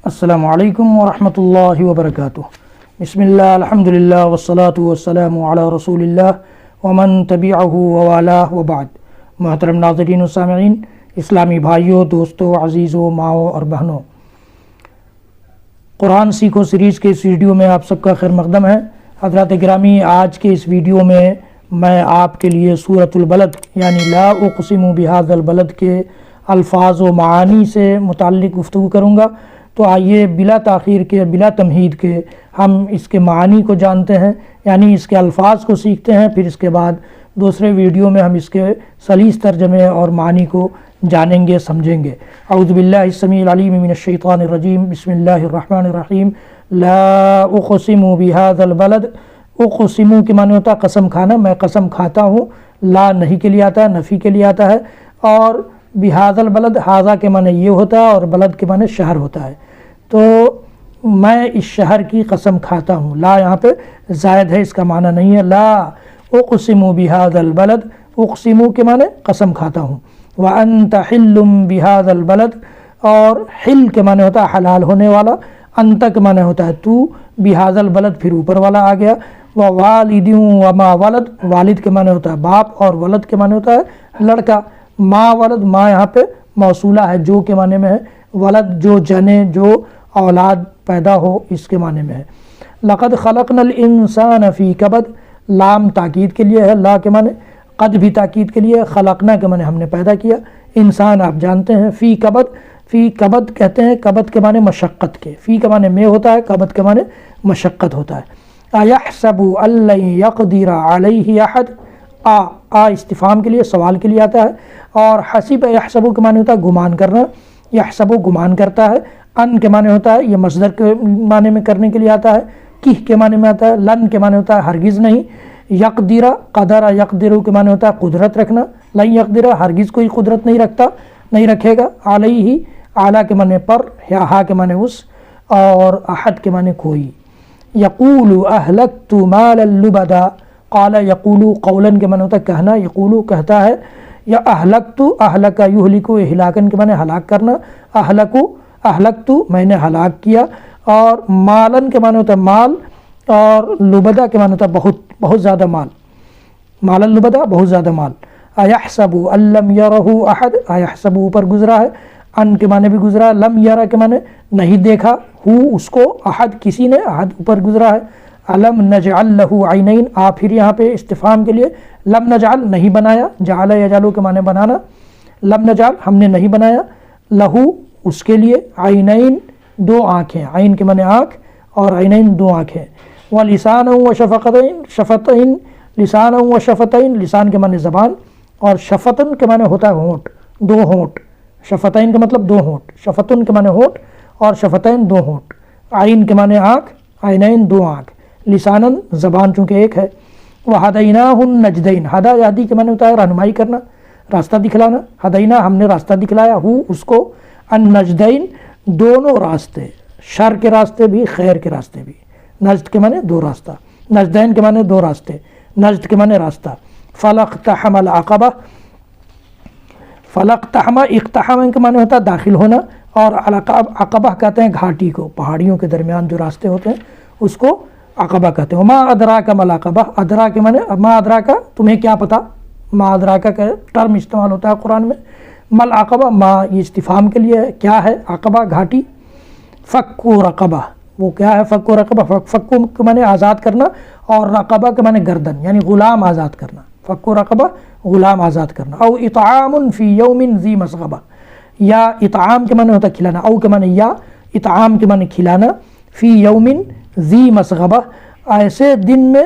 السلام علیکم ورحمۃ اللہ وبرکاتہ۔ بسم اللہ الحمدللہ والصلاة والسلام علی رسول اللہ ومن تبعہ ووالاه وبعد۔ محترم ناظرین و سامعین، اسلامی بھائیوں، دوستوں، عزیزوں، ماؤں اور بہنوں، قرآن سیکھو سیریز کے اس ویڈیو میں آپ سب کا خیر مقدم ہے۔ حضرات گرامی، آج کے اس ویڈیو میں آپ کے لیے سورۃ البلد یعنی لا اقسم بہذا البلد کے الفاظ و معانی سے متعلق گفتگو کروں گا۔ تو آئیے بلا تاخیر کے، بلا تمہید کے ہم اس کے معانی کو جانتے ہیں، یعنی اس کے الفاظ کو سیکھتے ہیں، پھر اس کے بعد دوسرے ویڈیو میں ہم اس کے سلیس ترجمے اور معانی کو جانیں گے، سمجھیں گے۔ اعوذ باللہ السمیع العلیم من الشیطان الرجیم، بسم اللہ الرحمن الرحیم۔ لا اقسم بہذا البلد، اقسم کے معنی ہوتا ہے قسم کھانا، میں قسم کھاتا ہوں۔ لا نہیں کے لیے آتا ہے، نفی کے لیے آتا ہے، اور بہذا البلد، ہاذا کے معنی یہ ہوتا ہے اور بلد کے معنی شہر ہوتا ہے۔ تو میں اس شہر کی قسم کھاتا ہوں، لا یہاں پہ زائد ہے، اس کا معنی نہیں ہے۔ لا اقسم بہذا البلد، اقسم کے معنی قسم کھاتا ہوں۔ وانت حل بہذا البلد، اور حل کے معنی ہوتا ہے حلال ہونے والا، انت کے معنی ہوتا ہے تو، بہذا البلد پھر اوپر والا آ گیا۔ ووالد وما ولد، والد کے معنی ہوتا ہے باپ، اور ولد کے معنی ہوتا ہے لڑکا۔ ما ولد، ما یہاں پہ موصولہ ہے، جو کے معنی میں ہے، ولد جو جنے، جو اولاد پیدا ہو، اس کے معنی میں ہے۔ لقد خلقنا الانسان فی کبد، لام تاکید کے لیے ہے، لا کے معنی، قد بھی تاکید کے لیے، خلقنا کے معنی ہم نے پیدا کیا، انسان آپ جانتے ہیں، فی کبد، فی کبد کہتے ہیں، کبد کے معنی مشقت کے، فی کے معنی میں ہوتا ہے، کبد کے معنی مشقت ہوتا ہے۔ ایحسب ان لن یقدر علیہ احد، استفہام کے لیے، سوال کے لیے آتا ہے، اور حسب یحسب کے معنی ہوتا ہے گمان کرنا، یحسب گمان کرتا ہے، ان کے معنی ہوتا ہے یہ مصدر کے معنی میں کرنے کے لیے آتا ہے، کih کے معنی میں آتا ہے، لن کے معنی ہوتا ہے ہرگز نہیں، یقدر، قدر یقدر کے معنی ہوتا ہے قدرت رکھنا، لن یقدر ہرگز کوئی قدرت نہیں رکھتا، نہیں رکھے گا، علیہ اعلیٰ کے معنی پر، یا ہا کے معنی اس، اور احد کے معنی کوئی۔ یقول اہلکت مالا لبدا، قال یقول قولاً کے معنی ہوتا ہے کہنا، یقول کہتا ہے، یا اہلکت، اہلک یہلک، اہلاکن کے معنی ہلاک کرنا، اہلکت میں نے ہلاک کیا، اور مالن کے معنی ہوتا ہے مال، اور لبدا کے معنی ہوتا ہے بہت زیادہ مال، مالن لبدا بہت زیادہ مال۔ ایحسب ان لم یرہ احد، ایحسب اوپر گزرا ہے، ان کے معنی بھی گزرا ہے، لم یرہ کے معنی نہیں دیکھا، ہو اس کو، احد کسی نے، احد اوپر گزرا ہے۔ الم نجعل لہ عینین، پھر یہاں پہ استفہام کے لیے، لم نجعل نہیں بنایا، جعل یجعل کے معنی بنانا، لم نجعل ہم نے نہیں بنایا، لہو اس کے لیے، عینین دو آنکھیں، عین کے معنی آنکھ، اور عینین دو آنکھیں، ولسانا وشفتین، شفتین، لسانا وشفتین، لسان کے معنی زبان، اور شفتن کے معنی ہوتا ہے ہونٹ، دو ہونٹ، شفتین کا مطلب دو ہونٹ، شفتن کے معنی ہونٹ، اور شفتین دو ہونٹ، عین کے معنی آنکھ، عینین دو آنکھ، لسانن زبان چونکہ ایک ہے۔ وہدیناہ النجدین، ہدا یہدی کے معنی ہوتا ہے رہنمائی کرنا، راستہ دکھلانا، ہدینہ ہم نے راستہ دکھلایا، ہو اس کو، النجدین دونوں راستے، شر کے راستے بھی، خیر کے راستے بھی، نجد کے معنی دو راستہ، نجدین کے معنی دو راستے، نجد کے معنی راستہ۔ فلاقتحم العقبہ، فلاقتحم، اقتحم کے معنی ہوتا ہے داخل ہونا، اور عقبہ کہتے ہیں گھاٹی کو، پہاڑیوں کے درمیان جو راستے ہوتے ہیں اس کو عقبہ کہتے ہیں۔ ما ادراک ما العقبہ، ادرا کے معنی ما ادراک تمہیں کیا پتا، ما ادراک کا ٹرم استعمال ہوتا ہے قرآن میں۔ مل عقبہ، ما یہ استفہام کے لیے ہے، کیا ہے عقبہ، گھاٹی۔ فکو رقبہ، وہ کیا ہے، فکو رقبہ، فکو کے معنی آزاد کرنا، اور رقبہ کے معنی گردن، یعنی غلام آزاد کرنا، فکو رقبہ غلام آزاد کرنا۔ او اطعام فی یوم ذی مسغبہ، یا اطعام کے معنی ہوتا ہے کھلانا، او کے معنی یا، اطعام کے معنی کھلانا، فی یوم ذی مسغبہ ایسے دن میں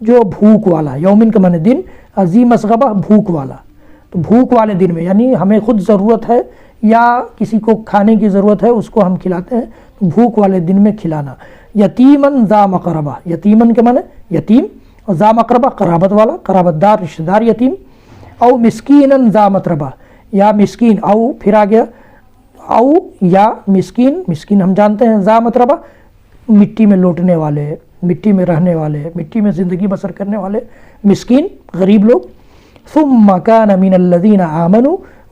جو بھوک والا، یومن کے معنی دن، ذی مسغبہ بھوک والا، تو بھوک والے دن میں، یعنی ہمیں خود ضرورت ہے یا کسی کو کھانے کی ضرورت ہے، اس کو ہم کھلاتے ہیں، تو بھوک والے دن میں کھلانا۔ یتیمن ذا مقربہ، یتیمن کے معنی یتیم، اور ذا مقربہ قرابت والا، قرابت دار، رشتہ دار یتیم۔ او مسکینن ذا متربہ، یا مسکین، او پھر آ گیا، او یا مسکین، مسکین ہم جانتے ہیں، ذا متربہ مٹی میں لوٹنے والے، مٹی میں رہنے والے، مٹی میں زندگی بسر کرنے والے، مسکین غریب لوگ۔ ثم کان من الذین آمنوا